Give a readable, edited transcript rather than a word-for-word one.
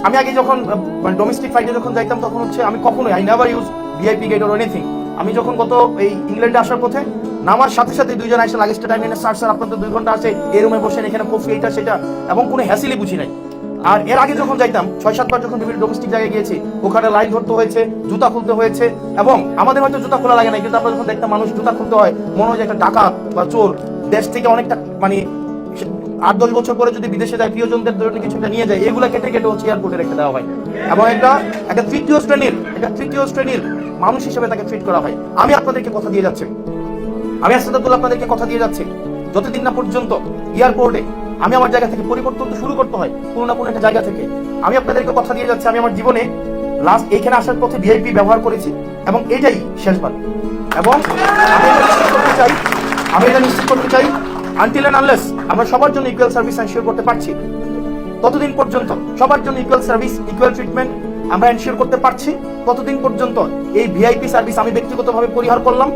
আমি আগে যখন ডোমেস্টিক ফ্লাইটে যখন যাইতাম তখন হচ্ছে আমি কখনোই I never use VIP gate or anything. আমি যখন গত এই ইংল্যান্ডে আসার পথে নামার সাথে সাথে দুইজন এসে লাগেজটা টাইম এনে স্যার আপনার তো 2 ঘন্টা আছে এই রুমে বসেন, এখানে কফি এটা সেটা, এবং কোনো হ্যাসিলি বুঝি নাই। আর এর আগে যখন যাইতাম 6-7 বার যখন বিভিন্ন ডোমেস্টিক জায়গায় গিয়েছি, ওখানে লাইন ধরতে হয়েছে, জুতা খুলতে হয়েছে, এবং আমাদের হয়তো জুতা খোলা লাগে না, কিন্তু আমরা যখন দেখতাম মানুষ জুতা খুলতে হয় মনে হয় যে একটা ডাকাত বা চোর দেশ থেকে অনেকটা মানে 8-10 বছর পরে যদি বিদেশে যায় প্রিয়জনদের জন্য কিছু নিয়ে যায়, এগুলা কেটে কেটে হচ্ছে এয়ারপোর্টে রেখে দেওয়া হয় এবং একটা তৃতীয় শ্রেণীর মানুষ হিসেবে তাকে ট্রিট করা হয়। আমি আপনাদেরকে কথা দিয়ে যাচ্ছি, আমি আসাদুল্লাহ আপনাদেরকে কথা দিয়ে যাচ্ছি, যতদিন না পর্যন্ত এয়ারপোর্টে আমি আমার জায়গা থেকে পরিবর্তন তো শুরু করতে হয় কোনো না কোনো একটা জায়গা থেকে। আমি আপনাদেরকে কথা দিয়ে যাচ্ছি, আমি আমার জীবনে লাস্ট এখানে আসার পথে ভিআইপি ব্যবহার করেছি এবং এটাই শেষবার। এবং আমি এটা নিশ্চিত করতে চাই আনটিল এন্ড আনলেস আমরা সবার জন্য ইকুয়াল সার্ভিস এনশিওর করতে পারছি, ততদিন পর্যন্ত সবার জন্য ইকুয়াল সার্ভিস ইকুয়াল ট্রিটমেন্ট আমরা এনশিওর করতে পারছি, ততদিন পর্যন্ত এই ভিআইপি সার্ভিস আমি ব্যক্তিগতভাবে পরিহার করলাম।